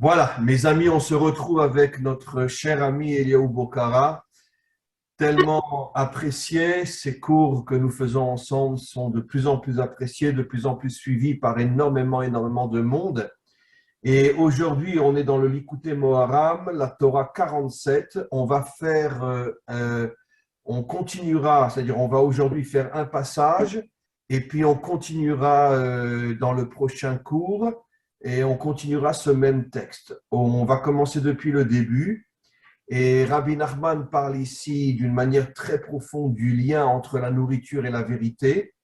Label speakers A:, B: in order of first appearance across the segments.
A: Voilà, mes amis, on se retrouve avec notre cher ami Eliaou Bokara, tellement apprécié. Ces cours que nous faisons ensemble sont de plus en plus appréciés, de plus en plus suivis par énormément de monde. Et aujourd'hui, on est dans le Likutei Moharam, la Torah 47. On continuera, c'est-à-dire on va aujourd'hui faire un passage et puis on continuera dans le prochain cours et on continuera ce même texte. On va commencer depuis le début et Rabbi Nachman parle ici d'une manière très profonde du lien entre la nourriture et la vérité.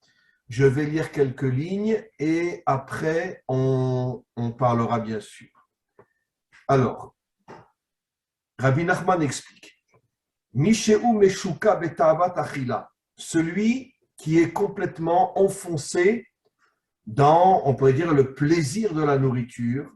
A: Je vais lire quelques lignes et après on parlera bien sûr. Alors, Rabbi Nachman explique. Mishéu Meshuka Betavat Achila, celui qui est complètement enfoncé dans, on pourrait dire, le plaisir de la nourriture.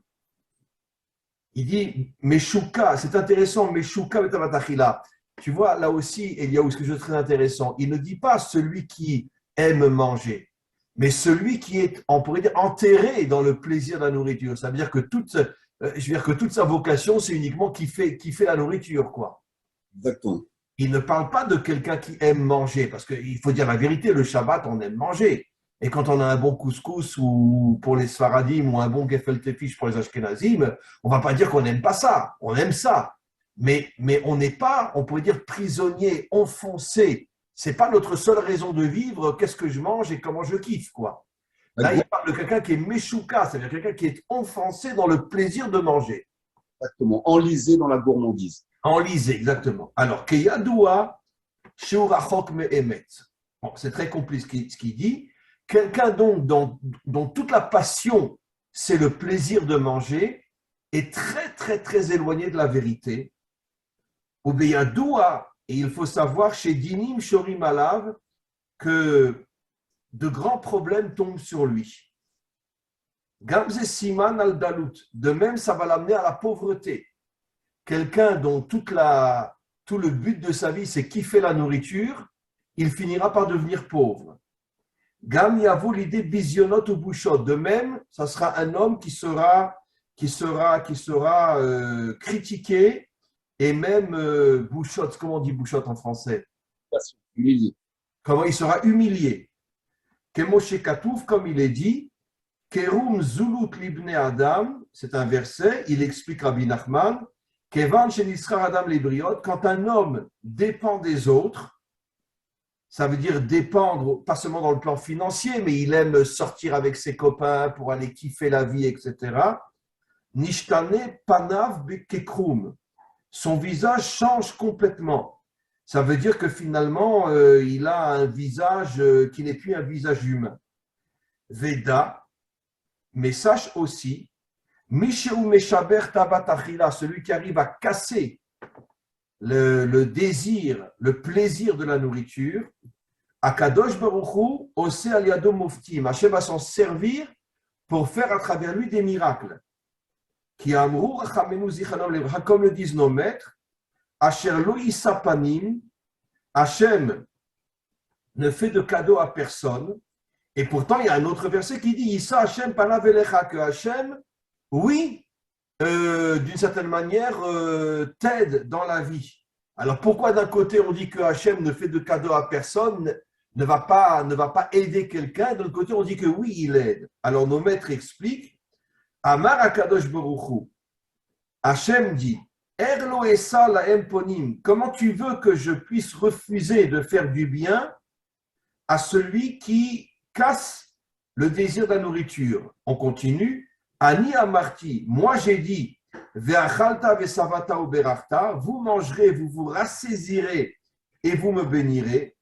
A: Il dit Meshuka, c'est intéressant, Meshuka Betavat Achila. Tu vois, là aussi, il y a quelque chose de très intéressant. Il ne dit pas celui qui aime manger, mais celui qui est, on pourrait dire, enterré dans le plaisir de la nourriture. Ça veut dire que toute sa vocation, c'est uniquement qui fait la nourriture, quoi.
B: Exactement.
A: Il ne parle pas de quelqu'un qui aime manger, parce qu'il faut dire la vérité, le Shabbat, on aime manger. Et quand on a un bon couscous ou pour les Sfaradim ou un bon gefilte fish pour les Ashkenazim, on ne va pas dire qu'on n'aime pas ça, on aime ça. Mais on n'est pas, on pourrait dire, prisonnier, enfoncé. Ce n'est pas notre seule raison de vivre, qu'est-ce que je mange et comment je kiffe, quoi. Là, il parle de quelqu'un qui est meshuka, c'est-à-dire quelqu'un qui est enfoncé dans le plaisir de manger.
B: Exactement. Enlisé dans la gourmandise.
A: Enlisé, exactement. Alors, Keyadoua, Sheurachok Me'emet. Bon, c'est très compliqué ce qu'il dit. Quelqu'un donc dont toute la passion, c'est le plaisir de manger, est très éloigné de la vérité. Obeyadoua, et il faut savoir chez Dinim Shorim Alav que de grands problèmes tombent sur lui. Gamze Siman al Dalut. De même, ça va l'amener à la pauvreté. Quelqu'un dont tout le but de sa vie, c'est kiffer la nourriture, il finira par devenir pauvre. Gam yavou l'idée bisionnot ou bouchot. De même, ça sera un homme qui sera critiqué et même bouchot. Comment on dit bouchot en français?
B: Humilié.
A: Comment il sera humilié. Kemoshe Katouf, comme il est dit, Kerum Zulut Libne Adam, c'est un verset, il explique Rabbi Nachman, Kevan Shenisra Adam Libriot, quand un homme dépend des autres, ça veut dire dépendre, pas seulement dans le plan financier, mais il aime sortir avec ses copains pour aller kiffer la vie, etc. Nishtane Panav Bekekrum, son visage change complètement. Ça veut dire que finalement, il a un visage qui n'est plus un visage humain. Veda, mais sache aussi, Mishéu Meshaber Tabat Achila, celui qui arrive à casser le désir, le plaisir de la nourriture, Akadosh Baruch Hu, Ose Aliado Muftim, Hachem va s'en servir pour faire à travers lui des miracles. Qui amrou rachamenu zichanom levra, comme le disent nos maîtres, Asher lo isapanim, Hachem ne fait de cadeau à personne. Et pourtant, il y a un autre verset qui dit Issa Hachem panav elecha, que Hachem, oui, d'une certaine manière, t'aide dans la vie. Alors pourquoi d'un côté on dit que Hachem ne fait de cadeau à personne, ne va pas aider quelqu'un, de l'autre côté on dit que oui, il aide. Alors nos maîtres expliquent Amar Akadosh Baruch Hu, Hachem dit Erlo esa lahem ponim, comment tu veux que je puisse refuser de faire du bien à celui qui casse le désir de la nourriture. On continue. Ani amarti, moi j'ai dit, ve'achalta ve'savata uberachta, vous mangerez, vous vous rassaisirez et vous me bénirez.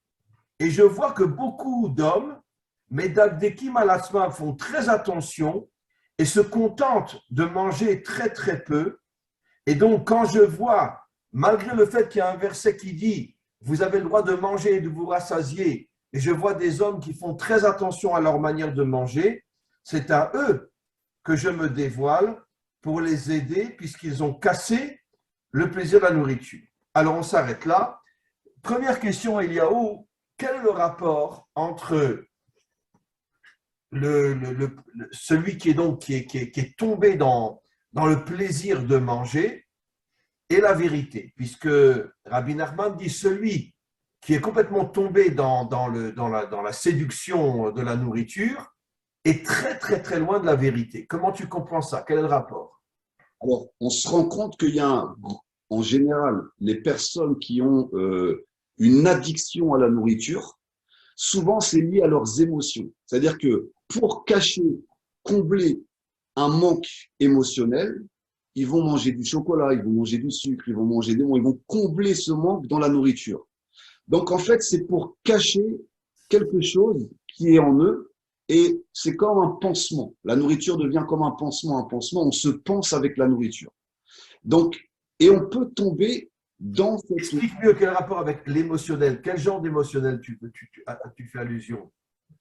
A: Et je vois que beaucoup d'hommes, medavdekim alasma, font très attention et se contentent de manger très peu. Et donc quand je vois, malgré le fait qu'il y a un verset qui dit, vous avez le droit de manger et de vous rassasier, et je vois des hommes qui font très attention à leur manière de manger, c'est à eux que je me dévoile pour les aider puisqu'ils ont cassé le plaisir de la nourriture. Alors on s'arrête là. Première question, Eliaou, quel est le rapport entre celui qui est tombé dans dans le plaisir de manger et la vérité, puisque Rabbi Nachman dit celui qui est complètement tombé dans la séduction de la nourriture est très très très loin de la vérité. Comment tu comprends ça? Quel est le rapport?
B: Alors, on se rend compte qu'il y a en général, les personnes qui ont une addiction à la nourriture, souvent c'est lié à leurs émotions. C'est-à-dire que pour cacher, combler un manque émotionnel, ils vont manger du chocolat, ils vont manger du sucre, ils vont manger des ils vont combler ce manque dans la nourriture. Donc en fait, c'est pour cacher quelque chose qui est en eux et c'est comme un pansement. La nourriture devient comme un pansement, on se pense avec la nourriture. Donc, et on peut tomber dans cette...
A: Explique mieux quel rapport avec l'émotionnel. Quel genre d'émotionnel tu fais allusion?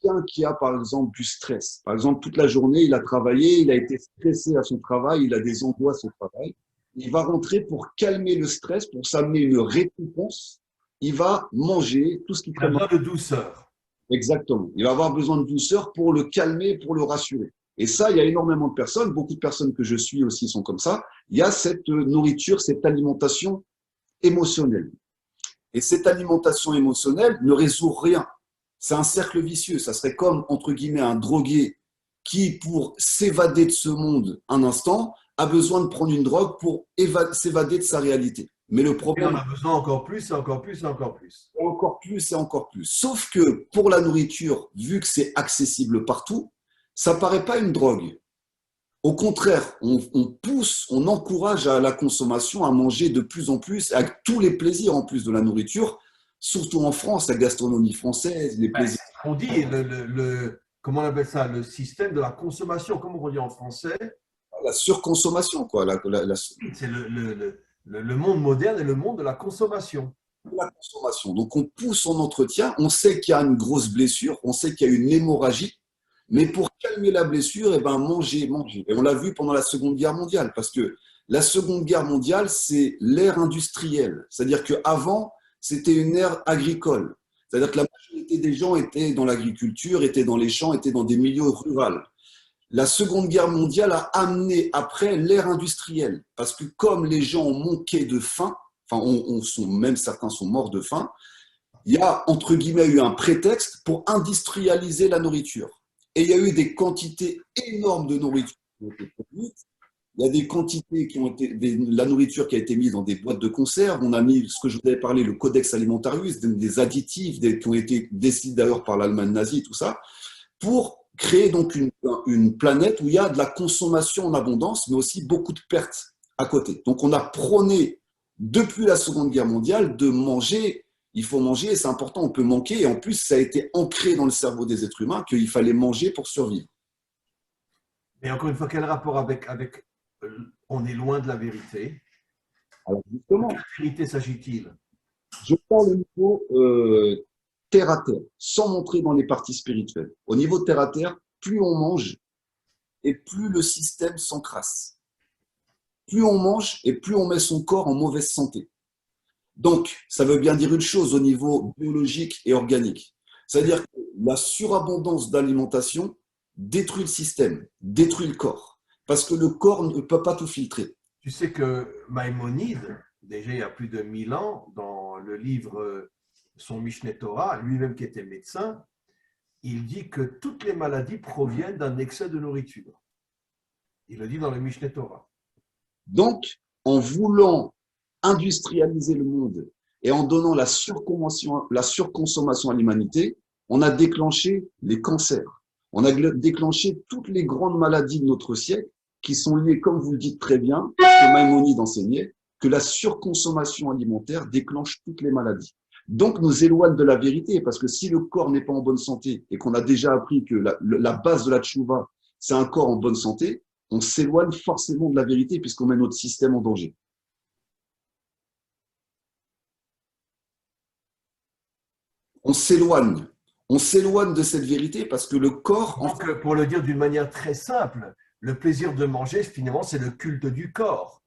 B: Quelqu'un qui a par exemple du stress. Par exemple, toute la journée, il a travaillé, il a été stressé à son travail, il a des angoisses au travail. Il va rentrer pour calmer le stress, pour s'amener une récompense. Il va manger tout ce qui
A: Il a
B: traîne.
A: besoin de douceur.
B: Exactement. Il va avoir besoin de douceur pour le calmer, pour le rassurer. Et ça, il y a énormément de personnes, beaucoup de personnes que je suis aussi sont comme ça. Il y a cette nourriture, cette alimentation émotionnelle. Et cette alimentation émotionnelle ne résout rien. C'est un cercle vicieux. Ça serait comme, entre guillemets, un drogué qui, pour s'évader de ce monde un instant, a besoin de prendre une drogue pour s'évader de sa réalité. Mais le
A: Et on
B: problème,
A: a besoin encore plus, et encore plus, et encore plus.
B: c'est encore plus et encore plus. Sauf que pour la nourriture, vu que c'est accessible partout, ça paraît pas une drogue. Au contraire, on pousse, on encourage à la consommation, à manger de plus en plus, avec tous les plaisirs en plus de la nourriture, surtout en France, la gastronomie française, les
A: Ben,
B: plaisirs,
A: on dit, comment on appelle ça? Le système de la consommation, comment on dit en français?
B: la surconsommation, quoi,
A: C'est le monde moderne et le monde de la consommation.
B: la consommation. Donc on pousse, on entretient, on sait qu'il y a une grosse blessure, on sait qu'il y a une hémorragie, mais pour calmer la blessure, eh ben, manger, manger. Et on l'a vu pendant la Seconde Guerre mondiale, parce que la Seconde Guerre mondiale, c'est l'ère industrielle. C'est-à-dire qu'avant, c'était une ère agricole. C'est-à-dire que la majorité des gens étaient dans l'agriculture, étaient dans les champs, étaient dans des milieux ruraux. La Seconde Guerre mondiale a amené après l'ère industrielle, parce que comme les gens ont manqué de faim, enfin, même certains sont morts de faim, il y a, entre guillemets, eu un prétexte pour industrialiser la nourriture. Et il y a eu des quantités énormes de nourriture qui ont été produites. Il y a des quantités qui ont été, la nourriture qui a été mise dans des boîtes de conserve. On a mis ce que je vous avais parlé, le Codex Alimentarius, des additifs qui ont été décidés d'ailleurs par l'Allemagne nazie, tout ça, pour créer donc une planète où il y a de la consommation en abondance, mais aussi beaucoup de pertes à côté. Donc on a prôné depuis la Seconde Guerre mondiale de manger. Il faut manger, c'est important, on peut manquer. Et en plus, ça a été ancré dans le cerveau des êtres humains qu'il fallait manger pour survivre.
A: Mais encore une fois, quel rapport avec on est loin de la vérité?
B: Alors
A: De
B: justement,
A: quelle vérité s'agit-il?
B: je parle au niveau terre à terre, sans montrer dans les parties spirituelles. Au niveau terre à terre, plus on mange et plus le système s'encrasse. Plus on mange et plus on met son corps en mauvaise santé. Donc, ça veut bien dire une chose au niveau biologique et organique. C'est-à-dire que la surabondance d'alimentation détruit le système, détruit le corps, parce que le corps ne peut pas tout filtrer.
A: Tu sais que Maïmonide, déjà il y a plus de 1000 ans, dans le livre son Mishneh Torah, lui-même qui était médecin, il dit que toutes les maladies proviennent d'un excès de nourriture. Il le dit dans le Mishneh Torah.
B: Donc, en voulant industrialiser le monde et en donnant la surconsommation à l'humanité, on a déclenché les cancers. On a déclenché toutes les grandes maladies de notre siècle qui sont liées, comme vous le dites très bien, parce que Maïmonide enseignait, que la surconsommation alimentaire déclenche toutes les maladies. Donc, nous éloigne de la vérité, parce que si le corps n'est pas en bonne santé et qu'on a déjà appris que la base de la tchouva, c'est un corps en bonne santé, on s'éloigne forcément de la vérité puisqu'on met notre système en danger. On s'éloigne. On s'éloigne de cette vérité parce que le corps…
A: Donc, pour le dire d'une manière très simple, le plaisir de manger, finalement, c'est le culte du corps.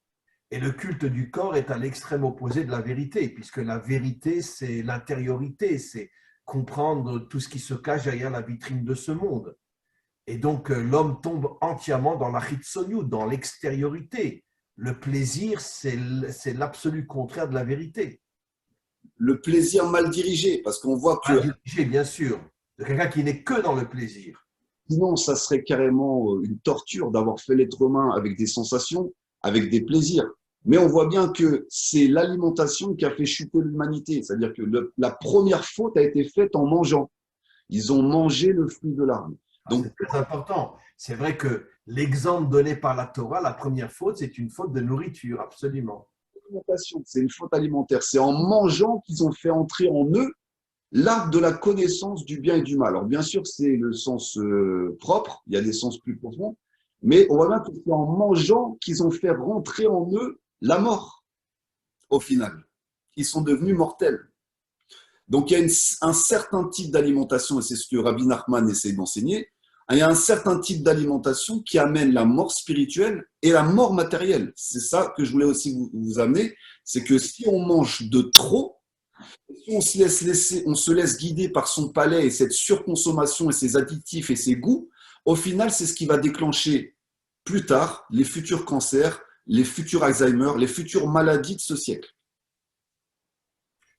A: Et le culte du corps est à l'extrême opposé de la vérité, puisque la vérité, c'est l'intériorité, c'est comprendre tout ce qui se cache derrière la vitrine de ce monde. Et donc, l'homme tombe entièrement dans la chitsoniut, dans l'extériorité. Le plaisir, c'est l'absolu contraire de la vérité.
B: Le plaisir mal dirigé, parce qu'on voit
A: Mal
B: que
A: dirigé, bien sûr, de quelqu'un qui n'est que dans le plaisir.
B: sinon, ça serait carrément une torture d'avoir fait l'être humain avec des sensations, avec des plaisirs. Mais on voit bien que c'est l'alimentation qui a fait chuter l'humanité. C'est-à-dire que la première faute a été faite en mangeant. Ils ont mangé le fruit de l'arbre.
A: Ah,
B: Donc,
A: c'est très important. C'est vrai que l'exemple donné par la Torah, la première faute, c'est une faute de nourriture, absolument.
B: l'alimentation, c'est une faute alimentaire. C'est en mangeant qu'ils ont fait entrer en eux l'arbre de la connaissance du bien et du mal. Alors, bien sûr, c'est le sens propre, il y a des sens plus profonds, mais on voit bien que c'est en mangeant qu'ils ont fait rentrer en eux la mort, au final. Ils sont devenus mortels. Donc, il y a un certain type d'alimentation, et c'est ce que Rabbi Nachman essaie d'enseigner, il y a un certain type d'alimentation qui amène la mort spirituelle et la mort matérielle. C'est ça que je voulais aussi vous amener, c'est que si on mange de trop, si on se laisse guider par son palais et cette surconsommation et ses additifs et ses goûts, au final, c'est ce qui va déclencher plus tard les futurs cancers, les futurs Alzheimer, les futures maladies de ce siècle.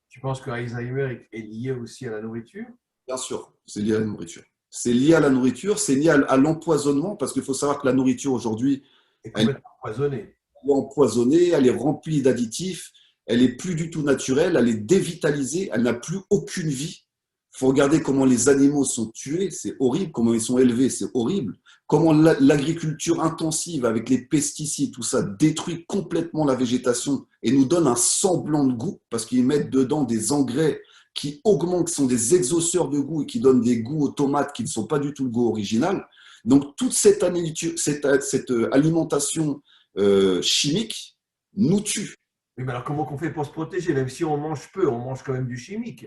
A: Tu penses que Alzheimer est lié aussi à la nourriture?
B: Bien sûr, c'est lié à la nourriture. C'est lié à la nourriture, c'est lié à l'empoisonnement, parce qu'il faut savoir que la nourriture aujourd'hui,
A: Est
B: elle
A: complètement empoisonné.
B: est empoisonnée, elle est remplie d'additifs, elle est plus du tout naturelle, elle est dévitalisée, elle n'a plus aucune vie. Il faut regarder comment les animaux sont tués, c'est horrible, comment ils sont élevés, c'est horrible. Comment l'agriculture intensive avec les pesticides, tout ça, détruit complètement la végétation et nous donne un semblant de goût, parce qu'ils mettent dedans des engrais qui augmentent, qui sont des exauceurs de goût et qui donnent des goûts aux tomates qui ne sont pas du tout le goût original. Donc toute cette alimentation chimique nous tue.
A: Oui, mais alors comment on fait pour se protéger? Même si on mange peu, on mange quand même du chimique.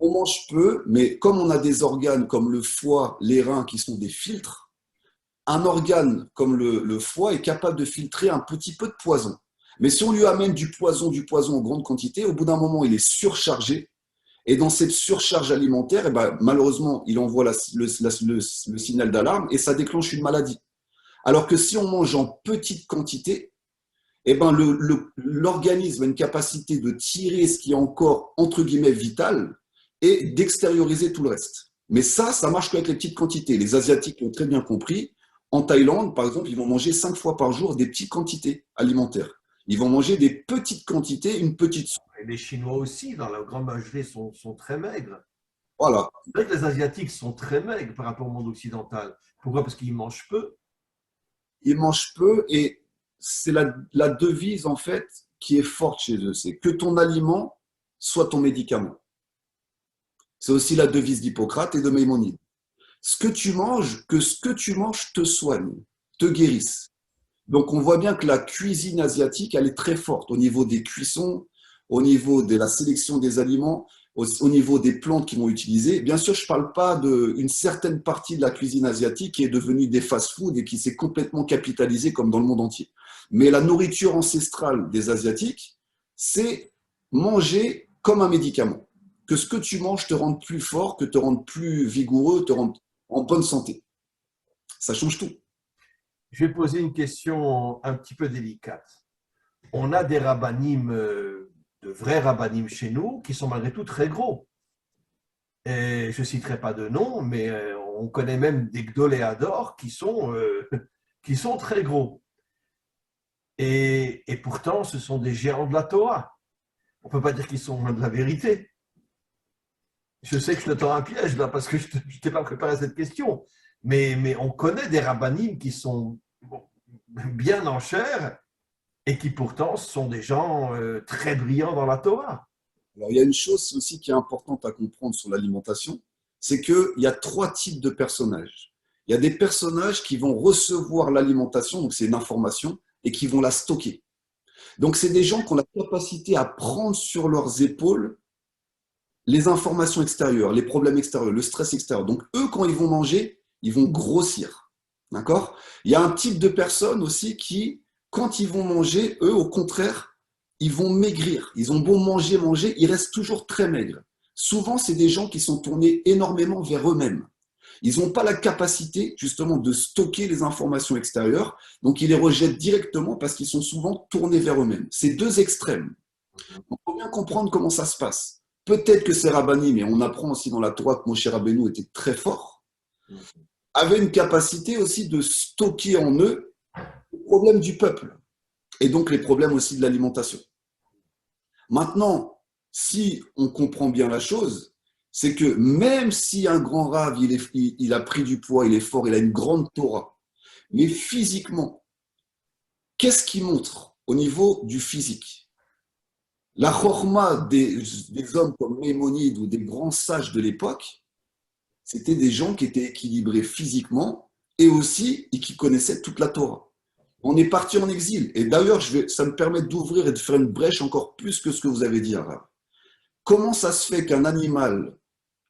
B: On mange peu, mais comme on a des organes comme le foie, les reins qui sont des filtres, un organe comme le foie est capable de filtrer un petit peu de poison. Mais si on lui amène du poison en grande quantité, au bout d'un moment, il est surchargé. Et dans cette surcharge alimentaire, eh ben, malheureusement, il envoie le signal d'alarme et ça déclenche une maladie. Alors que si on mange en petite quantité, eh ben, l'organisme a une capacité de tirer ce qui est encore, entre guillemets, vital et d'extérioriser tout le reste. Mais ça marche qu'avec les petites quantités. Les Asiatiques l'ont très bien compris. En Thaïlande, par exemple, ils vont manger 5 fois par jour des petites quantités alimentaires. Ils vont manger des petites quantités, une petite soupe.
A: Et les Chinois aussi, dans la grande majorité, sont très maigres.
B: Voilà.
A: C'est vrai que les Asiatiques sont très maigres par rapport au monde occidental. Pourquoi? Parce qu'ils mangent peu.
B: Ils mangent peu et c'est la devise, en fait, qui est forte chez eux. C'est que ton aliment soit ton médicament. C'est aussi la devise d'Hippocrate et de Maïmonide. Que ce que tu manges te soigne, te guérisse. Donc on voit bien que la cuisine asiatique, elle est très forte au niveau des cuissons, au niveau de la sélection des aliments, au niveau des plantes qu'ils vont utiliser. Bien sûr, je ne parle pas d'une certaine partie de la cuisine asiatique qui est devenue des fast-foods et qui s'est complètement capitalisée comme dans le monde entier. Mais la nourriture ancestrale des Asiatiques, c'est manger comme un médicament. Que ce que tu manges te rende plus fort, que te rende plus vigoureux, te rende en bonne santé. Ça change tout.
A: Je vais poser une question un petit peu délicate. On a des rabbinim, de vrais rabbinim chez nous, qui sont malgré tout très gros. Et je ne citerai pas de nom, mais on connaît même des gdoléadors qui sont très gros. Et pourtant, ce sont des géants de la Torah. On ne peut pas dire qu'ils sont loin de la vérité. Je sais que je te tends un piège là parce que je ne t'ai pas préparé à cette question. Mais on connaît des rabbinim qui sont bien en chair et qui pourtant sont des gens très brillants dans la Torah.
B: Alors, il y a une chose aussi qui est importante à comprendre sur l'alimentation, c'est qu'il y a 3 types de personnages. Il y a des personnages qui vont recevoir l'alimentation, donc c'est une information, et qui vont la stocker. Donc, c'est des gens qui ont la capacité à prendre sur leurs épaules les informations extérieures, les problèmes extérieurs, le stress extérieur. Donc, eux, quand ils vont manger, ils vont grossir. D'accord? Il y a un type de personnes aussi qui, quand ils vont manger, eux, au contraire, ils vont maigrir. Ils ont beau manger, manger, ils restent toujours très maigres. Souvent, c'est des gens qui sont tournés énormément vers eux-mêmes. Ils n'ont pas la capacité justement de stocker les informations extérieures, donc ils les rejettent directement parce qu'ils sont souvent tournés vers eux-mêmes. C'est deux extrêmes. Il faut bien comprendre comment ça se passe. Peut-être que ces rabbinim, mais on apprend aussi dans la Torah que Moshe Rabbeinu était très fort, avaient une capacité aussi de stocker en eux les problèmes du peuple et donc les problèmes aussi de l'alimentation. Maintenant, si on comprend bien la chose, c'est que même si un grand rave, il a pris du poids, il est fort, il a une grande Torah, mais physiquement, qu'est-ce qui montre au niveau du physique? La chorma des hommes comme Maïmonide ou des grands sages de l'époque, c'était des gens qui étaient équilibrés physiquement et aussi et qui connaissaient toute la Torah. On est parti en exil. Et d'ailleurs, ça me permet d'ouvrir et de faire une brèche encore plus que ce que vous avez dit, Arabe. Comment ça se fait qu'un animal,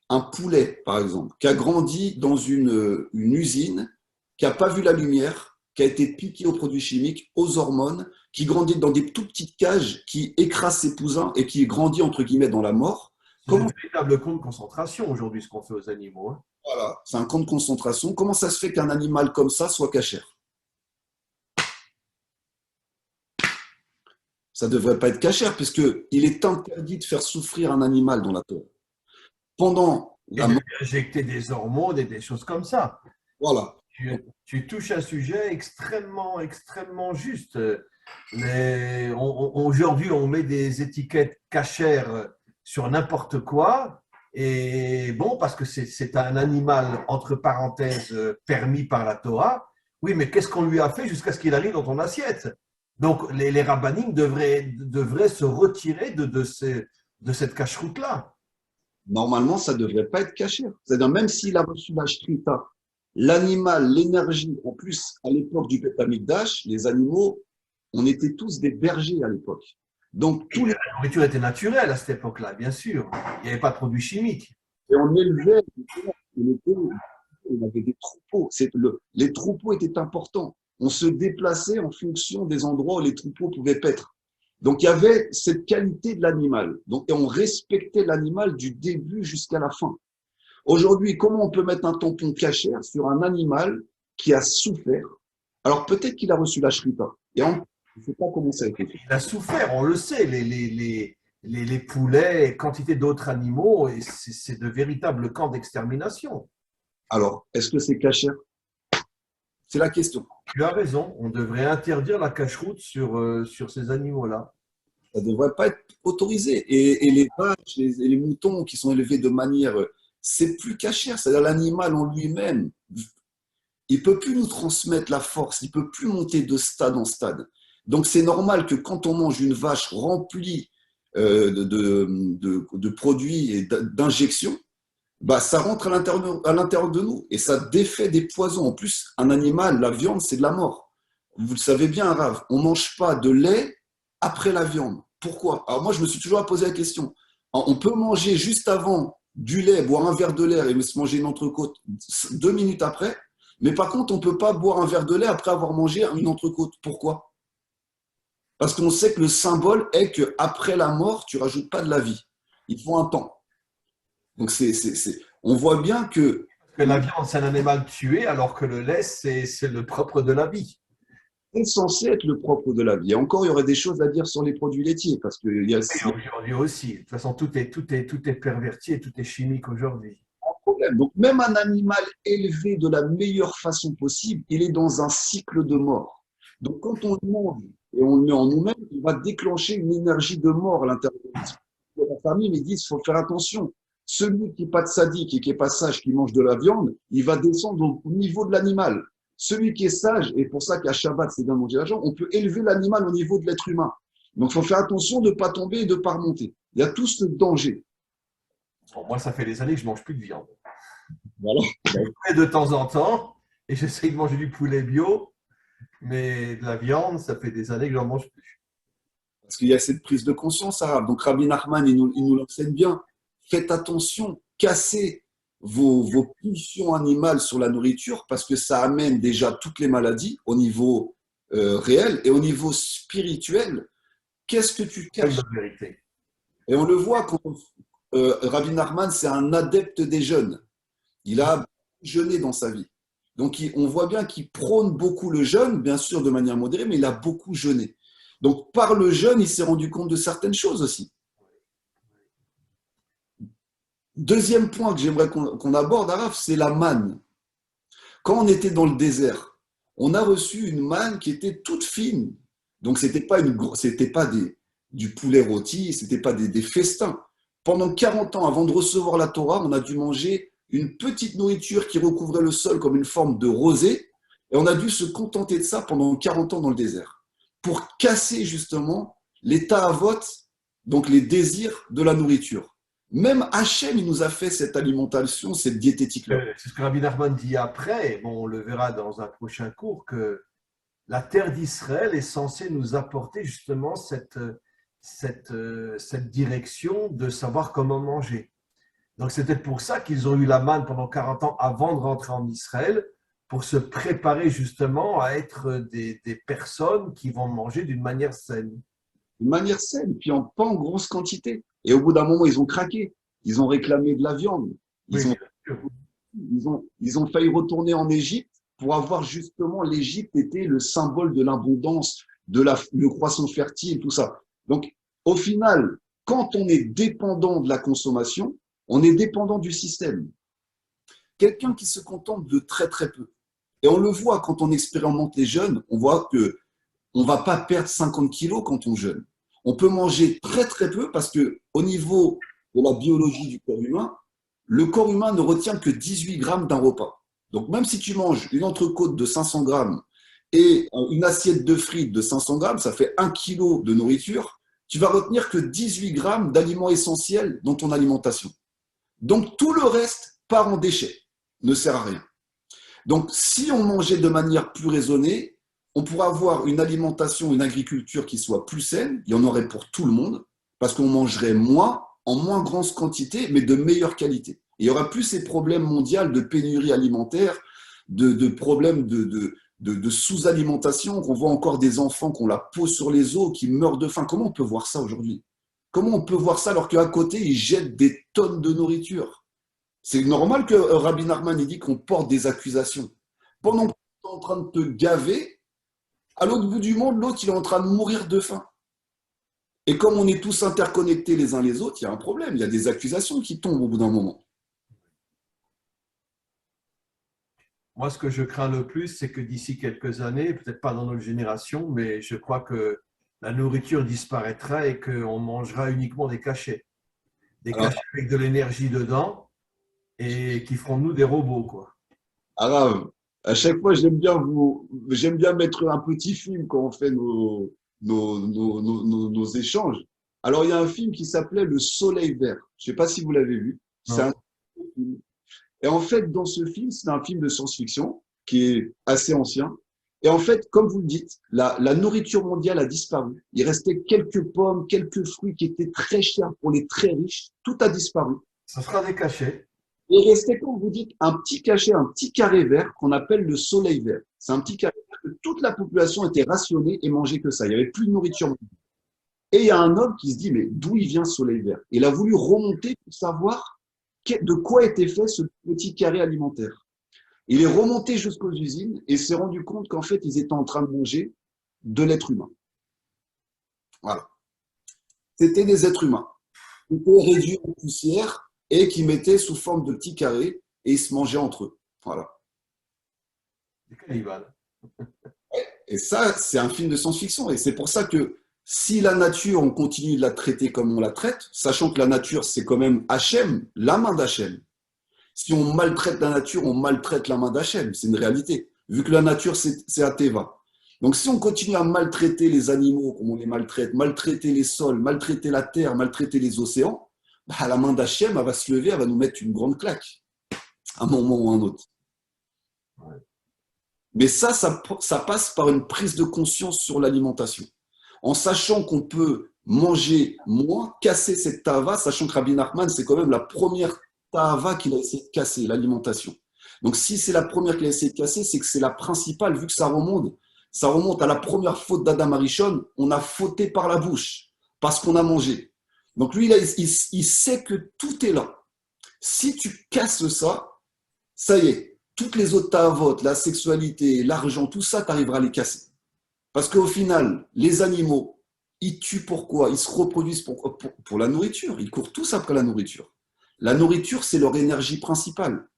B: un poulet par exemple, qui a grandi dans une usine, qui n'a pas vu la lumière, qui a été piqué aux produits chimiques, aux hormones, qui grandit dans des tout petites cages, qui écrase ses pousins et qui grandit entre guillemets dans la mort.
A: C'est un véritable camp de concentration aujourd'hui, ce qu'on fait aux animaux. Hein.
B: Voilà, c'est un camp de concentration. Comment ça se fait qu'un animal comme ça soit cachère? Ça ne devrait pas être cachère, puisqu'il est interdit de faire souffrir un animal dans la Torah. Pendant la mort.
A: Injecter des hormones et des choses comme ça.
B: Voilà.
A: Tu touches un sujet extrêmement, extrêmement juste. Aujourd'hui, on met des étiquettes cachères sur n'importe quoi. Et bon, parce que c'est un animal, entre parenthèses, permis par la Torah. Oui, mais qu'est-ce qu'on lui a fait jusqu'à ce qu'il arrive dans ton assiette? Donc, les rabbinim devraient se retirer de cette cache-route-là.
B: Normalement, ça ne devrait pas être cachère. C'est-à-dire, même s'il a reçu la shrita, l'animal, l'énergie, en plus, à l'époque du Beth Amikdash, les animaux, on était tous des bergers à l'époque. Donc,
A: La nourriture était naturelle à cette époque-là, bien sûr. Il n'y avait pas de produits chimiques.
B: Et on élevait, on avait des troupeaux. Les troupeaux étaient importants. On se déplaçait en fonction des endroits où les troupeaux pouvaient paître. Donc, il y avait cette qualité de l'animal. Donc, et on respectait l'animal du début jusqu'à la fin. Aujourd'hui, comment on peut mettre un tampon cachère sur un animal qui a souffert? Alors, peut-être qu'il a reçu la shrita. Et on ne sait pas comment ça a été fait.
A: Il a souffert, on le sait. Les poulets, quantité d'autres animaux, et c'est de véritables camps d'extermination.
B: Alors, est-ce que c'est cachère? C'est la question.
A: Tu as raison, on devrait interdire la cache-route sur ces animaux-là.
B: Ça ne devrait pas être autorisé. Et les vaches et les moutons qui sont élevés de manière… C'est plus cachère. C'est-à-dire l'animal en lui-même, il ne peut plus nous transmettre la force, il ne peut plus monter de stade en stade. Donc c'est normal que quand on mange une vache remplie de produits et d'injections, bah, ça rentre à l'intérieur de nous et ça défait des poisons. En plus, un animal, la viande, c'est de la mort. Vous le savez bien, Rav, on ne mange pas de lait après la viande. Pourquoi? Alors moi, je me suis toujours posé la question. On peut manger juste avant du lait, boire un verre de lait et se manger une entrecôte 2 minutes après, mais par contre, on ne peut pas boire un verre de lait après avoir mangé une entrecôte. Pourquoi? Parce qu'on sait que le symbole est qu'après la mort, tu ne rajoutes pas de la vie. Il faut un temps. Donc, on voit bien que…
A: Que la viande, c'est un animal tué, alors que le lait, c'est le propre de la vie.
B: C'est censé être le propre de la vie. Et encore, il y aurait des choses à dire sur les produits laitiers. Parce que il y a…
A: Aujourd'hui aussi. De toute façon, tout est perverti et tout est chimique aujourd'hui.
B: Problème. Donc, même un animal élevé de la meilleure façon possible, il est dans un cycle de mort. Donc, quand on le mange et on le met en nous-mêmes, il va déclencher une énergie de mort à l'intérieur de nous. La famille me dit il faut faire attention. Celui qui n'est pas de sadique et qui n'est pas sage, qui mange de la viande, il va descendre au niveau de l'animal. Celui qui est sage, et pour ça qu'à Shabbat, c'est bien de manger la viande, on peut élever l'animal au niveau de l'être humain. Donc, il faut faire attention de ne pas tomber et de ne pas remonter. Il y a tout ce danger.
A: Bon, moi, ça fait des années que je ne mange plus de viande.
B: Voilà.
A: De temps en temps, et j'essaye de manger du poulet bio, mais de la viande, ça fait des années que je n'en mange plus.
B: Parce qu'il y a cette prise de conscience arabe. Donc Rabbi Nachman, il nous l'enseigne bien. Faites attention, cassez vos pulsions animales sur la nourriture parce que ça amène déjà toutes les maladies au niveau réel et au niveau spirituel. Qu'est-ce que tu caches? Et on le voit quand Rabbi Nachman, c'est un adepte des jeûnes. Il a jeûné dans sa vie. Donc, on voit bien qu'il prône beaucoup le jeûne, bien sûr de manière modérée, mais il a beaucoup jeûné. Donc, par le jeûne, il s'est rendu compte de certaines choses aussi. Deuxième point que j'aimerais qu'on aborde, Araf, c'est la manne. Quand on était dans le désert, on a reçu une manne qui était toute fine. Donc, c'était pas du poulet rôti, c'était pas des festins. Pendant 40 ans, avant de recevoir la Torah, on a dû manger une petite nourriture qui recouvrait le sol comme une forme de rosée. Et on a dû se contenter de ça pendant 40 ans dans le désert. Pour casser justement les ta'avot, donc les désirs de la nourriture. Même Hachem, il nous a fait cette alimentation, cette diététique-là.
A: C'est ce que Rabbi Nachman dit après, bon, on le verra dans un prochain cours, que la terre d'Israël est censée nous apporter justement cette direction de savoir comment manger. Donc c'est peut-être pour ça qu'ils ont eu la manne pendant 40 ans avant de rentrer en Israël, pour se préparer justement à être des personnes qui vont manger d'une manière saine.
B: De manière saine, puis pas en grosse quantité. Et au bout d'un moment, ils ont craqué. Ils ont réclamé de la viande.
A: Oui,
B: Ils ont failli retourner en Égypte pour avoir justement, l'Égypte était le symbole de l'abondance, le croissant fertile, tout ça. Donc, au final, quand on est dépendant de la consommation, on est dépendant du système. Quelqu'un qui se contente de très très peu. Et on le voit quand on expérimente les jeûnes, on voit que on ne va pas perdre 50 kilos quand on jeûne. On peut manger très très peu parce que au niveau de la biologie du corps humain, le corps humain ne retient que 18 grammes d'un repas. Donc même si tu manges une entrecôte de 500 grammes et une assiette de frites de 500 grammes, ça fait 1 kilo de nourriture, tu vas retenir que 18 grammes d'aliments essentiels dans ton alimentation. Donc tout le reste part en déchets, ne sert à rien. Donc si on mangeait de manière plus raisonnée, on pourrait avoir une alimentation, une agriculture qui soit plus saine, il y en aurait pour tout le monde, parce qu'on mangerait moins, en moins grande quantité, mais de meilleure qualité. Et il n'y aura plus ces problèmes mondiaux de pénurie alimentaire, de problèmes de sous-alimentation, qu'on voit encore des enfants qui ont la peau sur les os, qui meurent de faim. Comment on peut voir ça aujourd'hui? Comment on peut voir ça alors qu'à côté, ils jettent des tonnes de nourriture? C'est normal que Rabbi Nachman dit qu'on porte des accusations. Pendant que tu es en train de te gaver, à l'autre bout du monde, l'autre, il est en train de mourir de faim. Et comme on est tous interconnectés les uns les autres, il y a un problème. Il y a des accusations qui tombent au bout d'un moment.
A: Moi, ce que je crains le plus, c'est que d'ici quelques années, peut-être pas dans notre génération, mais je crois que la nourriture disparaîtra et qu'on mangera uniquement des cachets. Des
B: Alors,
A: cachets avec de l'énergie dedans et qui feront de nous des robots, quoi.
B: Arabe, à chaque fois, j'aime bien mettre un petit film quand on fait nos échanges. Alors, il y a un film qui s'appelait Le Soleil Vert. Je ne sais pas si vous l'avez vu. C'est un
A: Non.
B: film. Et en fait, dans ce film, c'est un film de science-fiction qui est assez ancien. Et en fait, comme vous le dites, la nourriture mondiale a disparu. Il restait quelques pommes, quelques fruits qui étaient très chers pour les très riches. Tout a disparu.
A: Ça sera des cachets.
B: Il restait, comme vous dites, un petit cachet, un petit carré vert qu'on appelle le soleil vert. C'est un petit carré vert que toute la population était rationnée et mangeait que ça. Il n'y avait plus de nourriture. Et il y a un homme qui se dit, mais d'où il vient ce soleil vert? Il a voulu remonter pour savoir de quoi était fait ce petit carré alimentaire. Il est remonté jusqu'aux usines et s'est rendu compte qu'en fait, ils étaient en train de manger de l'être humain. Voilà. C'était des êtres humains qui étaient réduits en poussière et qui mettaient sous forme de petits carrés et ils se mangeaient entre eux. Voilà.
A: Des cannibales.
B: Et ça, c'est un film de science-fiction. Et c'est pour ça que si la nature, on continue de la traiter comme on la traite, sachant que la nature, c'est quand même Hachem, la main d'Hachem. Si on maltraite la nature, on maltraite la main d'Hachem. C'est une réalité. Vu que la nature, c'est Ateva. Donc si on continue à maltraiter les animaux comme on les maltraite, maltraiter les sols, maltraiter la terre, maltraiter les océans, bah, la main d'Hachem, elle va se lever, elle va nous mettre une grande claque, à un moment ou à un autre. Mais ça passe par une prise de conscience sur l'alimentation. En sachant qu'on peut manger moins, casser cette tava, sachant que Rabbi Nachman, c'est quand même la première tava qu'il a essayé de casser, l'alimentation. Donc si c'est la première qu'il a essayé de casser, c'est que c'est la principale, vu que ça remonte à la première faute d'Adam Arishon, on a fauté par la bouche, parce qu'on a mangé. Donc lui, il sait que tout est là. Si tu casses ça, ça y est, toutes les autres ta'avot, la sexualité, l'argent, tout ça, tu arriveras à les casser. Parce qu'au final, les animaux, ils tuent pourquoi? Ils se reproduisent pour la nourriture. Ils courent tous après la nourriture. La nourriture, c'est leur énergie principale.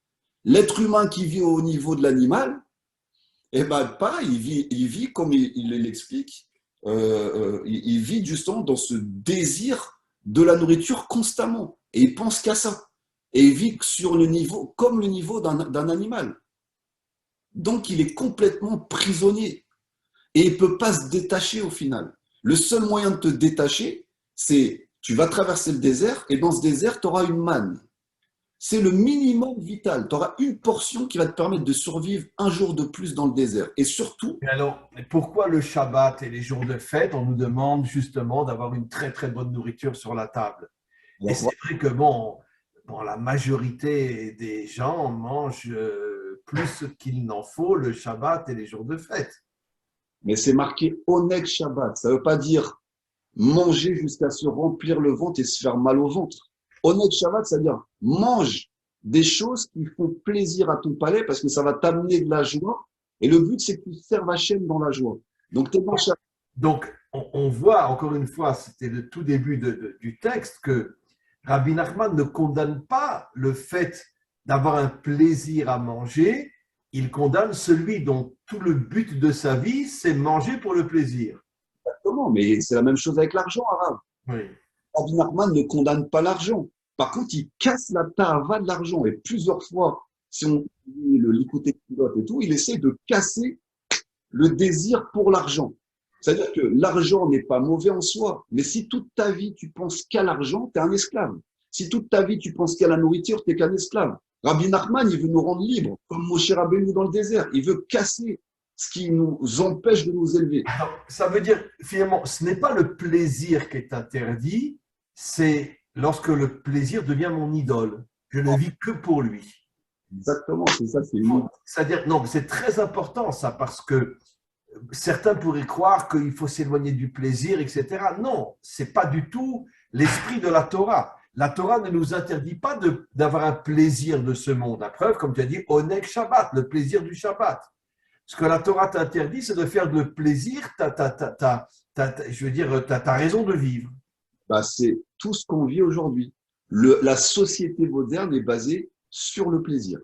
B: L'être humain qui vit au niveau de l'animal, eh ben, pareil, il vit comme il l'explique, il vit justement dans ce désir de la nourriture constamment. Et il pense qu'à ça. Et il vit sur le niveau, comme le niveau d'un animal. Donc, il est complètement prisonnier. Et il ne peut pas se détacher au final. Le seul moyen de te détacher, c'est tu vas traverser le désert et dans ce désert, tu auras une manne. C'est le minimum vital. Tu auras une portion qui va te permettre de survivre un jour de plus dans le désert. Et surtout,
A: Et alors, pourquoi le Shabbat et les jours de fête, on nous demande justement d'avoir une très très bonne nourriture sur la table? Et c'est vrai que bon, la majorité des gens mangent plus qu'il n'en faut le Shabbat et les jours de fête.
B: mais c'est marqué Oneg Shabbat. Ça ne veut pas dire manger jusqu'à se remplir le ventre et se faire mal au ventre. Oneg Shabbat, c'est-à-dire mange des choses qui font plaisir à ton palais parce que ça va t'amener de la joie. Et le but, c'est que tu serves Hachem dans la joie. Donc, tu es dans Shabbat.
A: Donc, on voit encore une fois, c'était le tout début du texte, que Rabbi Nachman ne condamne pas le fait d'avoir un plaisir à manger, il condamne celui dont tout le but de sa vie, c'est manger pour le plaisir.
B: Comment? Mais c'est la même chose avec l'argent, arabe.
A: Oui.
B: Rabbi Nachman ne condamne pas l'argent. Par contre, il casse la ta'ava de l'argent. Et plusieurs fois, si on lit le Likutei Tfilot et tout, il essaie de casser le désir pour l'argent. C'est-à-dire que l'argent n'est pas mauvais en soi, mais si toute ta vie tu penses qu'à l'argent, tu es un esclave. Si toute ta vie tu penses qu'à la nourriture, tu n'es qu'un esclave. Rabbi Nachman, il veut nous rendre libres, comme Moshe Rabbeinu dans le désert. Il veut casser ce qui nous empêche de nous élever.
A: Alors, ça veut dire, finalement, ce n'est pas le plaisir qui est interdit, c'est lorsque le plaisir devient mon idole. Je ne vis que pour lui.
B: Exactement, c'est ça, c'est lui.
A: C'est-à-dire, non, c'est très important ça, parce que certains pourraient croire qu'il faut s'éloigner du plaisir, etc. Non, ce n'est pas du tout l'esprit de la Torah. La Torah ne nous interdit pas d'avoir un plaisir de ce monde. La preuve, comme tu as dit, Oneg Shabbat, le plaisir du Shabbat. Ce que la Torah t'interdit, c'est de faire de plaisir je veux dire, ta raison de vivre.
B: Bah, c'est tout ce qu'on vit aujourd'hui. La société moderne est basée sur le plaisir.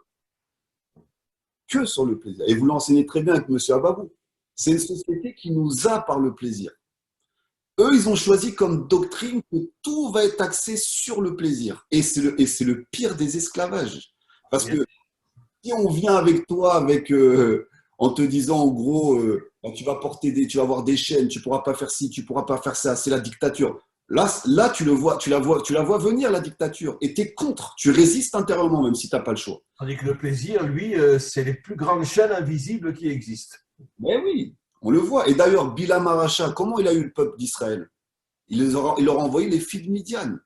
B: Que sur le plaisir. Et vous l'enseignez très bien avec M. Ababou. C'est une société qui nous a par le plaisir. Eux, ils ont choisi comme doctrine que tout va être axé sur le plaisir. Et c'est le pire des esclavages. Parce que si on vient avec toi en te disant en gros, tu vas avoir des chaînes, tu ne pourras pas faire ci, tu ne pourras pas faire ça, c'est la dictature. Là, tu la vois venir, la dictature. Et tu es contre, tu résistes intérieurement, même si tu n'as pas le choix.
A: Tandis que le plaisir, lui, c'est les plus grandes chaînes invisibles qui existent.
B: Mais oui, on le voit. Et d'ailleurs, Bilam Aracha, comment il a eu le peuple d'Israël? Il leur a envoyé les filles de Midian.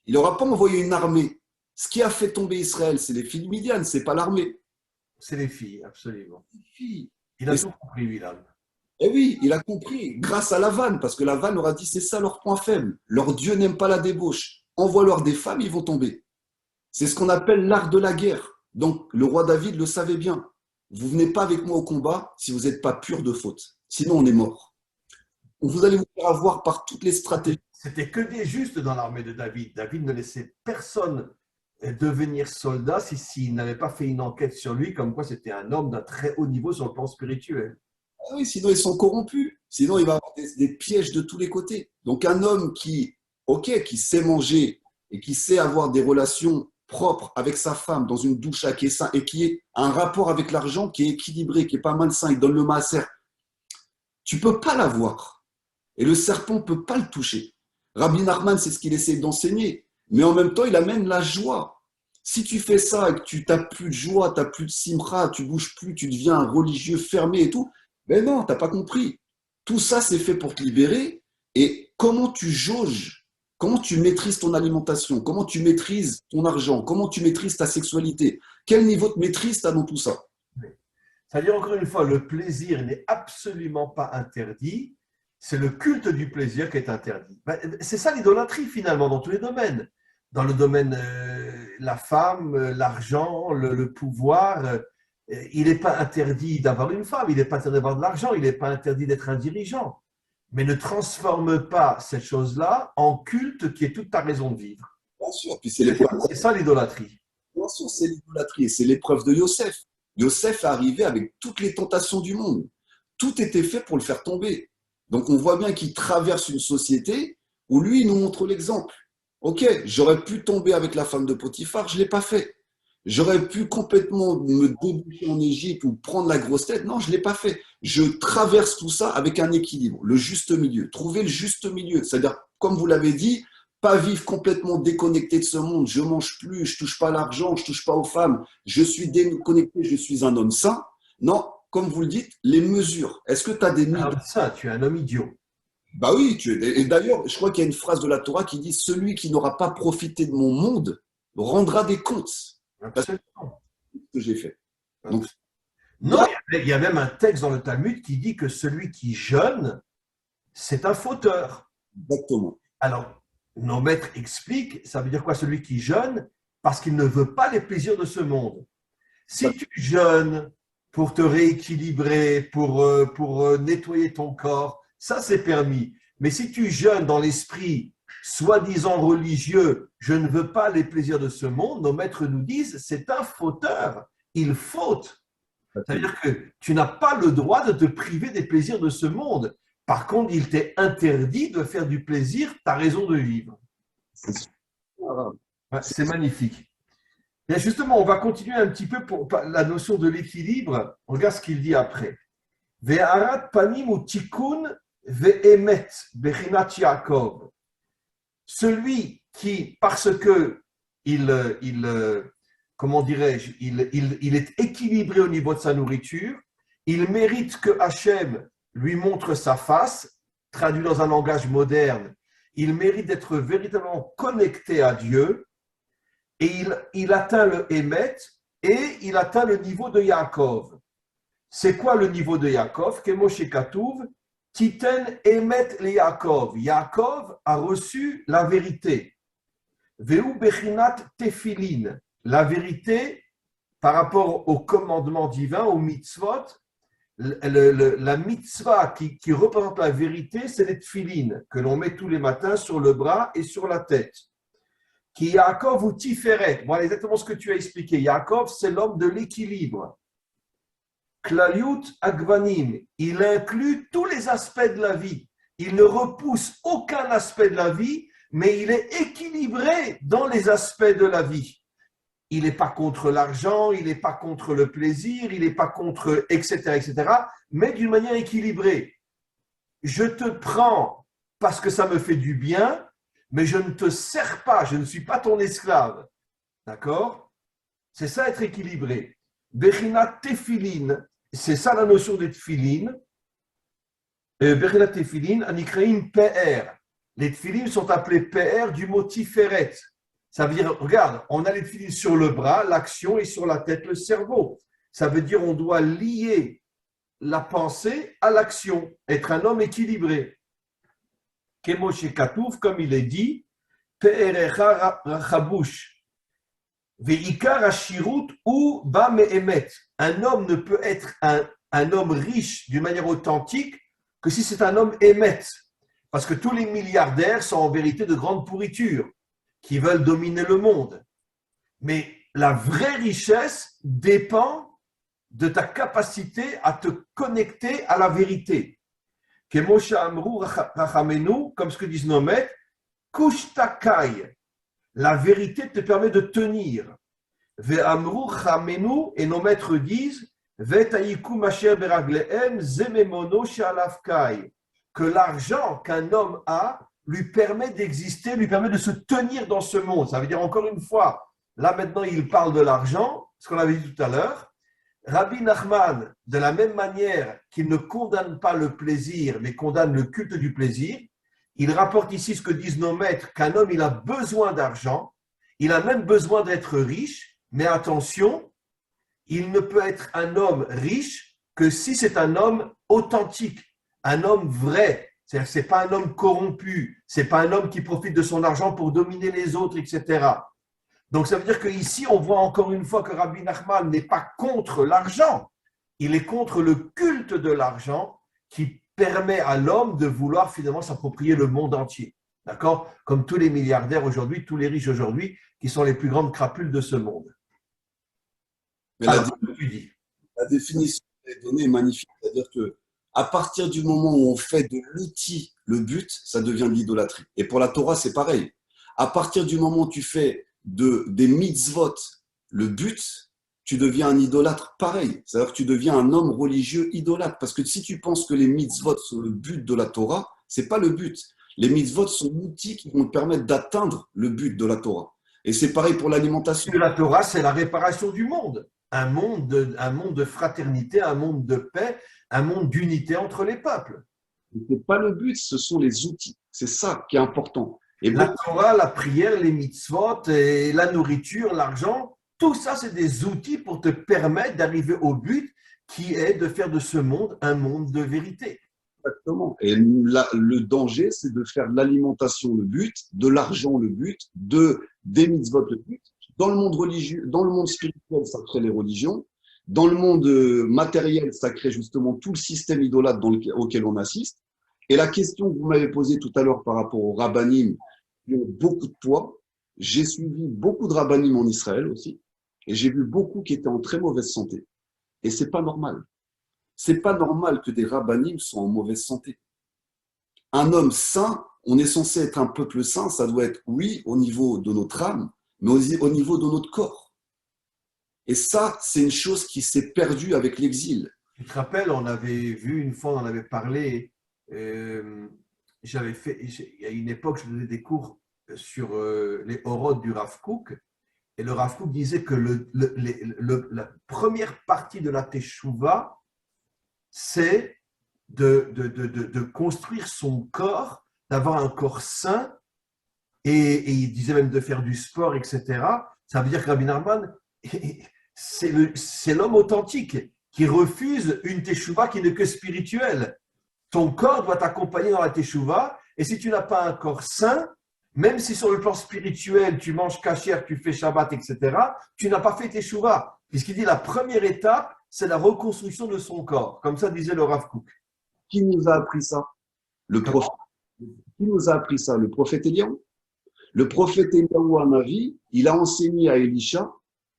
B: Il leur a pas envoyé une armée. Ce qui a fait tomber Israël, c'est les filles de Midian, c'est pas l'armée.
A: C'est les filles, absolument.
B: Les filles.
A: Il a tout compris, Willam.
B: Eh oui, il a compris, grâce à Lavan, parce que Lavan leur a dit c'est ça leur point faible. Leur Dieu n'aime pas la débauche. Envoie-leur des femmes, ils vont tomber. C'est ce qu'on appelle l'art de la guerre. Donc, le roi David le savait bien. Vous venez pas avec moi au combat si vous n'êtes pas pur de faute. Sinon, on est mort. Vous allez vous faire avoir par toutes les stratégies.
A: C'était que des justes dans l'armée de David. David ne laissait personne devenir soldat s'il n'avait pas fait une enquête sur lui, comme quoi c'était un homme d'un très haut niveau sur le plan spirituel.
B: Ah oui, sinon ils sont corrompus. Sinon, il va y avoir des pièges de tous les côtés. Donc, un homme qui sait manger et qui sait avoir des relations propres avec sa femme dans une douche qui est sain et qui a un rapport avec l'argent qui est équilibré, qui est pas malsain, il donne le maaser. Tu peux pas l'avoir. Et le serpent peut pas le toucher. Rabbi Nachman, c'est ce qu'il essaie d'enseigner. Mais en même temps, il amène la joie. Si tu fais ça et que tu n'as plus de joie, tu n'as plus de simra, tu bouges plus, tu deviens un religieux fermé et tout, ben non, tu n'as pas compris. Tout ça, c'est fait pour te libérer. Et comment tu jauges, comment tu maîtrises ton alimentation, comment tu maîtrises ton argent, comment tu maîtrises ta sexualité, quel niveau de maîtrise tu as dans tout ça?
A: C'est-à-dire, encore une fois, le plaisir n'est absolument pas interdit. C'est le culte du plaisir qui est interdit. C'est ça l'idolâtrie, finalement, dans tous les domaines. dans le domaine la femme, l'argent, le pouvoir. Il n'est pas interdit d'avoir une femme, il n'est pas interdit d'avoir de l'argent, il n'est pas interdit d'être un dirigeant. Mais ne transforme pas cette chose-là en culte qui est toute ta raison de vivre.
B: Bien sûr, puis
A: C'est ça l'idolâtrie.
B: bien sûr, c'est l'idolâtrie, et c'est l'épreuve de Yosef. Yosef est arrivé avec toutes les tentations du monde. Tout était fait pour le faire tomber. Donc on voit bien qu'il traverse une société où lui, il nous montre l'exemple. Ok, j'aurais pu tomber avec la femme de Potiphar, je ne l'ai pas fait. J'aurais pu complètement me déboucher en Égypte ou prendre la grosse tête, non, je ne l'ai pas fait. Je traverse tout ça avec un équilibre, le juste milieu. Trouver le juste milieu, c'est-à-dire, comme vous l'avez dit, pas vivre complètement déconnecté de ce monde. Je mange plus, je touche pas à l'argent, je touche pas aux femmes. Je suis déconnecté, je suis un homme sain. Non, comme vous le dites, les mesures. Est-ce que tu as des mesures?
A: Ça, tu es un homme idiot.
B: Bah oui, et d'ailleurs, je crois qu'il y a une phrase de la Torah qui dit celui qui n'aura pas profité de mon monde rendra des comptes. Parce que
A: Absolument.
B: c'est ce que j'ai fait. Donc,
A: Non, il y a même un texte dans le Talmud qui dit que celui qui jeûne, c'est un fauteur.
B: exactement.
A: Alors, nos maîtres expliquent, ça veut dire quoi celui qui jeûne? Parce qu'il ne veut pas les plaisirs de ce monde. Si tu jeûnes pour te rééquilibrer, pour nettoyer ton corps, ça c'est permis. Mais si tu jeûnes dans l'esprit soi-disant religieux, je ne veux pas les plaisirs de ce monde, nos maîtres nous disent, c'est un fauteur, il faute. C'est-à-dire que tu n'as pas le droit de te priver des plaisirs de ce monde. Par contre, il t'est interdit de faire du plaisir ta raison de vivre. Ouais, c'est magnifique. Et justement, on va continuer un petit peu pour la notion de l'équilibre. Regarde ce qu'il dit après. Ve'arat panim ou tikkun ve'emet bechinat Yaakov. Celui qui, parce que comment dirais-je, il est équilibré au niveau de sa nourriture, il mérite que Hachem lui montre sa face, traduit dans un langage moderne, il mérite d'être véritablement connecté à Dieu, et il atteint le Hémet, et il atteint le niveau de Yaakov. C'est quoi le niveau de Yaakov? Kemoshe Katouv, Titen Hémet le Yaakov. Yaakov a reçu la vérité. Veu Bechinat Tefilin. La vérité par rapport au commandement divin, au mitzvot, la mitzvah qui représente la vérité, c'est les tefilin que l'on met tous les matins sur le bras et sur la tête. Qui Yaakov ou Tiferet, voilà exactement ce que tu as expliqué. Yaakov, c'est l'homme de l'équilibre. Klaliut Agvanim, il inclut tous les aspects de la vie. Il ne repousse aucun aspect de la vie, mais il est équilibré dans les aspects de la vie. Il n'est pas contre l'argent, il n'est pas contre le plaisir, il n'est pas contre, etc., etc., mais d'une manière équilibrée. Je te prends parce que ça me fait du bien, mais je ne te sers pas, je ne suis pas ton esclave. D'accord? C'est ça être équilibré. Bechinat tefilin, c'est ça la notion des tefilin. Bechinat tefilin, anikraim PR. Les tefilin sont appelés PR du mot tiferet. Ça veut dire, regarde, on a les tefilin sur le bras, l'action, et sur la tête, le cerveau. Ça veut dire on doit lier la pensée à l'action, être un homme équilibré. Kemoshe Katouf, comme il est dit, Pe'erecha Rachabush, Ve'ikar Ashirut ou Ba Me'emet. Un homme ne peut être un homme riche d'une manière authentique que si c'est un homme émet. Parce que tous les milliardaires sont en vérité de grandes pourritures qui veulent dominer le monde. Mais la vraie richesse dépend de ta capacité à te connecter à la vérité. Comme ce que disent nos maîtres, Kushtakai, la vérité te permet de tenir. Ve'amru chamenu, et nos maîtres disent, Ve'tayiku masher beraglehem zememono she'alavkai, que l'argent qu'un homme a lui permet d'exister, lui permet de se tenir dans ce monde. Ça veut dire encore une fois, là maintenant il parle de l'argent, ce qu'on avait dit tout à l'heure. Rabbi Nachman, de la même manière qu'il ne condamne pas le plaisir, mais condamne le culte du plaisir, il rapporte ici ce que disent nos maîtres, qu'un homme il a besoin d'argent, il a même besoin d'être riche, mais attention, il ne peut être un homme riche que si c'est un homme authentique, un homme vrai, C'est-à-dire que ce n'est pas un homme corrompu, ce n'est pas un homme qui profite de son argent pour dominer les autres, etc. Donc, ça veut dire qu'ici, on voit encore une fois que Rabbi Nachman n'est pas contre l'argent, il est contre le culte de l'argent qui permet à l'homme de vouloir finalement s'approprier le monde entier. D'accord? Comme tous les milliardaires aujourd'hui, tous les riches aujourd'hui, qui sont les plus grandes crapules de ce monde.
B: Mais
A: Alors, tu dis.
B: la définition des données est magnifique. C'est-à-dire que à partir du moment où on fait de l'outil le but, ça devient de l'idolâtrie. Et pour la Torah, c'est pareil. À partir du moment où tu fais des mitzvot le but, tu deviens un idolâtre pareil. C'est-à-dire que tu deviens un homme religieux idolâtre. Parce que si tu penses que les mitzvot sont le but de la Torah, c'est pas le but. Les mitzvot sont l'outil qui vont te permettre d'atteindre le but de la Torah. Et c'est pareil pour l'alimentation.
A: La Torah, c'est la réparation du monde. Un monde de fraternité, un monde de paix, un monde d'unité entre les peuples.
B: Ce n'est pas le but, ce sont les outils. C'est ça qui est important. Et
A: la Torah, la prière, les mitzvot, et la nourriture, l'argent, tout ça, c'est des outils pour te permettre d'arriver au but qui est de faire de ce monde un monde de vérité.
B: Exactement. Et le danger, c'est de faire de l'alimentation le but, de l'argent le but, des mitzvot le but. Dans le monde religieux, dans le monde spirituel, ça crée les religions. Dans le monde matériel, ça crée justement tout le système idolâtre auquel on assiste. Et la question que vous m'avez posée tout à l'heure par rapport aux rabbanim, qui ont beaucoup de poids, j'ai suivi beaucoup de rabbanim en Israël aussi, et j'ai vu beaucoup qui étaient en très mauvaise santé. Et c'est pas normal. C'est pas normal que des rabbanim soient en mauvaise santé. Un homme sain, on est censé être un peuple sain, ça doit être, oui, au niveau de notre âme, mais aussi au niveau de notre corps. Et ça, c'est une chose qui s'est perdue avec l'exil.
A: Tu te rappelles, on avait vu une fois, on en avait parlé, j'avais fait, il y a une époque, je donnais des cours sur les Horod du Rav Kook, et le Rav Kook disait que la première partie de la Teshuvah, c'est de construire son corps, d'avoir un corps sain, et il disait même de faire du sport, etc. Ça veut dire que Rabbi Nachman, c'est l'homme authentique qui refuse une teshuva qui n'est que spirituelle. Ton corps doit t'accompagner dans la teshuva, et si tu n'as pas un corps sain, même si sur le plan spirituel, tu manges kasher, tu fais Shabbat, etc., tu n'as pas fait teshuva. Puisqu'il dit la première étape, c'est la reconstruction de son corps. Comme ça disait le Rav Kook.
B: Qui nous a appris ça? Le prophète. Qui nous a appris ça? Le prophète Éliaou. Le prophète Éliaou Hanavi, il a enseigné à Élisha,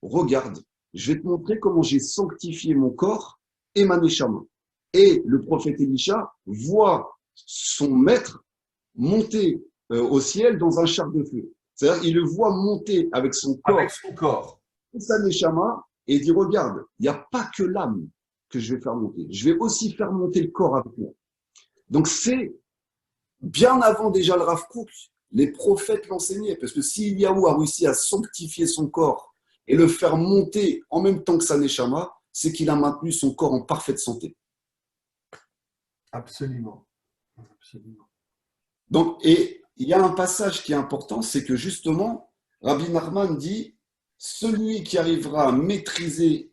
B: regarde, je vais te montrer comment j'ai sanctifié mon corps et ma neshama. Et le prophète Élisha voit son maître monter au ciel dans un char de feu. C'est-à-dire qu'il le voit monter avec son corps. Et sa neshama, et il dit, regarde, il n'y a pas que l'âme que je vais faire monter. Je vais aussi faire monter le corps avec moi. Donc c'est bien avant déjà le Rav Kook, les prophètes l'enseignaient. Parce que si Éliaou a réussi à sanctifier son corps et le faire monter en même temps que sa neshama, c'est qu'il a maintenu son corps en parfaite santé.
A: Absolument. Absolument.
B: Donc, et il y a un passage qui est important, c'est que justement, Rabbi Nachman dit, celui qui arrivera à maîtriser,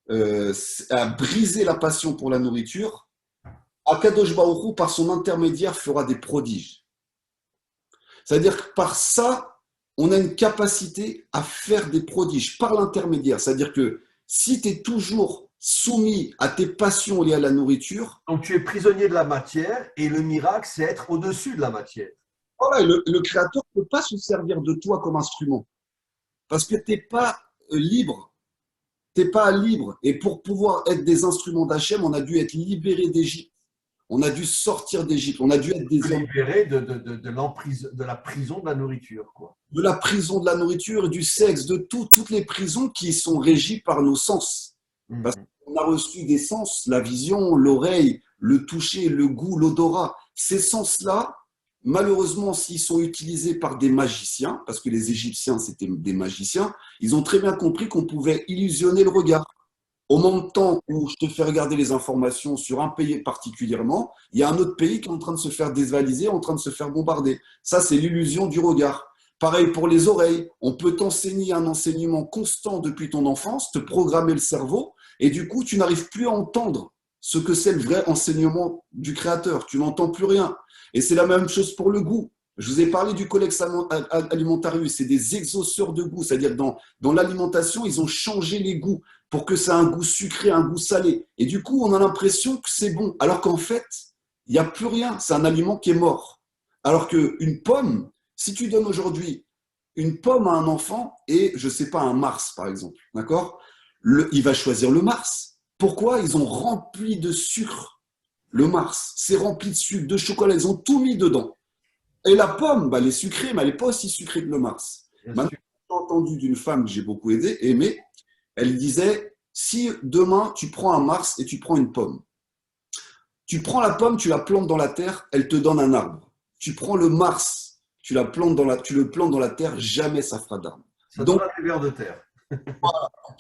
B: à briser la passion pour la nourriture, Akadosh Baruch Hu, par son intermédiaire, fera des prodiges. C'est-à-dire que par ça, on a une capacité à faire des prodiges par l'intermédiaire. C'est-à-dire que si tu es toujours soumis à tes passions liées à la nourriture…
A: Donc tu es prisonnier de la matière et le miracle, c'est être au-dessus de la matière.
B: Voilà, le Créateur ne peut pas se servir de toi comme instrument. Parce que tu n'es pas libre. Tu n'es pas libre. Et pour pouvoir être des instruments d'Hachem, on a dû être libéré d'Égypte. On a dû sortir d'Égypte. On a dû être des
A: libérés de l'emprise, de la prison de la nourriture, quoi.
B: De la prison de la nourriture et du sexe, de toutes les prisons qui sont régies par nos sens. Parce qu'on a reçu des sens, la vision, l'oreille, le toucher, le goût, l'odorat. Ces sens-là, malheureusement, s'ils sont utilisés par des magiciens, parce que les Égyptiens, c'était des magiciens, ils ont très bien compris qu'on pouvait illusionner le regard. Au même temps où je te fais regarder les informations sur un pays particulièrement, il y a un autre pays qui est en train de se faire dévaliser, en train de se faire bombarder. Ça, c'est l'illusion du regard. Pareil pour les oreilles. On peut t'enseigner un enseignement constant depuis ton enfance, te programmer le cerveau, et du coup, tu n'arrives plus à entendre ce que c'est le vrai enseignement du Créateur. Tu n'entends plus rien. Et c'est la même chose pour le goût. Je vous ai parlé du Codex Alimentarius, c'est des exauceurs de goût, c'est-à-dire dans l'alimentation, ils ont changé les goûts pour que ça ait un goût sucré, un goût salé. Et du coup, on a l'impression que c'est bon, alors qu'en fait, il n'y a plus rien, c'est un aliment qui est mort. Alors qu'une pomme, si tu donnes aujourd'hui une pomme à un enfant et, je ne sais pas, un Mars, par exemple, d'accord, il va choisir le Mars. Pourquoi? Ils ont rempli de sucre le Mars. C'est rempli de sucre, de chocolat, ils ont tout mis dedans. Et la pomme, bah, elle est sucrée, mais elle n'est pas aussi sucrée que le Mars. Maintenant, j'ai entendu d'une femme que j'ai beaucoup aimée, elle disait, si demain tu prends un Mars et tu prends une pomme, tu prends la pomme, tu la plantes dans la terre, elle te donne un arbre. Tu prends le Mars, tu le plantes dans la terre, jamais ça fera d'arbre.
A: Ça
B: Donc,
A: donnera des vers de terre.
B: il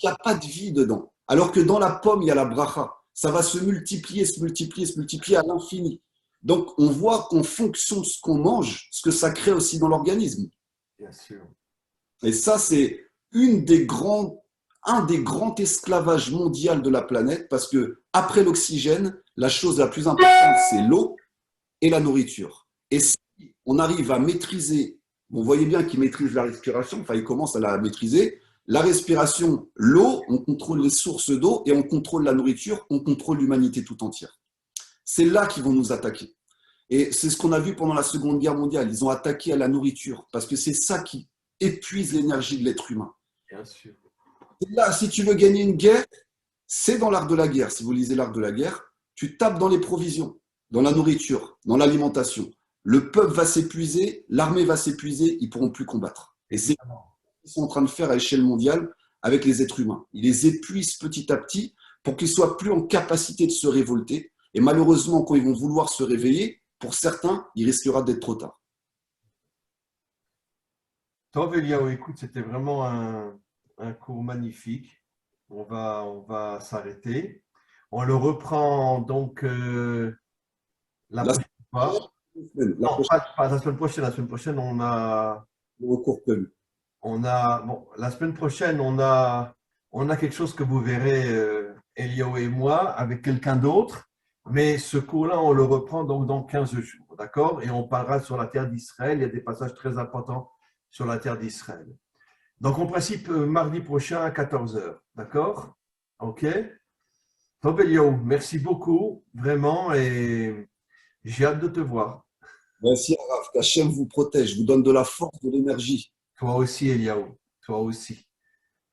B: n'y a pas de vie dedans. Alors que dans la pomme, il y a la bracha. Ça va se multiplier, se multiplier, se multiplier à l'infini. Donc, on voit qu'en fonction de ce qu'on mange, ce que ça crée aussi dans l'organisme.
A: Bien sûr.
B: Et ça, c'est un des grands esclavages mondiaux de la planète, parce que après l'oxygène, la chose la plus importante, c'est l'eau et la nourriture. Et si on arrive à maîtriser, vous voyez bien qu'il maîtrise la respiration, enfin, il commence à la maîtriser. La respiration, l'eau, on contrôle les sources d'eau et on contrôle la nourriture, on contrôle l'humanité tout entière. C'est là qu'ils vont nous attaquer. Et c'est ce qu'on a vu pendant la Seconde Guerre mondiale. Ils ont attaqué à la nourriture parce que c'est ça qui épuise l'énergie de l'être humain.
A: Bien sûr.
B: Et là, si tu veux gagner une guerre, c'est dans l'art de la guerre. Si vous lisez l'art de la guerre, tu tapes dans les provisions, dans la nourriture, dans l'alimentation. Le peuple va s'épuiser, l'armée va s'épuiser, ils ne pourront plus combattre. Et c'est ce qu'ils sont en train de faire à l'échelle mondiale avec les êtres humains. Ils les épuisent petit à petit pour qu'ils ne soient plus en capacité de se révolter. Et malheureusement, quand ils vont vouloir se réveiller, pour certains, il risquera d'être trop tard.
A: Tov Eliaou, écoute, c'était vraiment un cours magnifique. On va s'arrêter. On le reprend donc la
B: La
A: prochaine fois. Non, pas la semaine prochaine. La semaine prochaine, la semaine prochaine, on a quelque chose que vous verrez, Eliaou et moi, avec quelqu'un d'autre. Mais ce cours-là, on le reprend donc dans 15 jours, d'accord? Et on parlera sur la terre d'Israël. Il y a des passages très importants sur la terre d'Israël. Donc, en principe, mardi prochain à 14 h, d'accord? OK? Tov Eliaou, merci beaucoup, vraiment, et j'ai hâte de te voir.
B: Merci, Araf. Qu'Hachem vous protège, vous donne de la force, de l'énergie.
A: Toi aussi, Eliaou, toi aussi.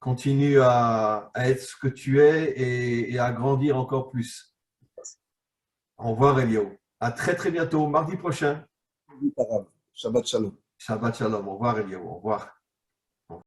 A: Continue à être ce que tu es et à grandir encore plus. Au revoir, Eliaou. À très, très bientôt, mardi prochain.
B: Araf. Shabbat Shalom.
A: Shabbat Shalom. Au revoir, Eliaou. Au revoir.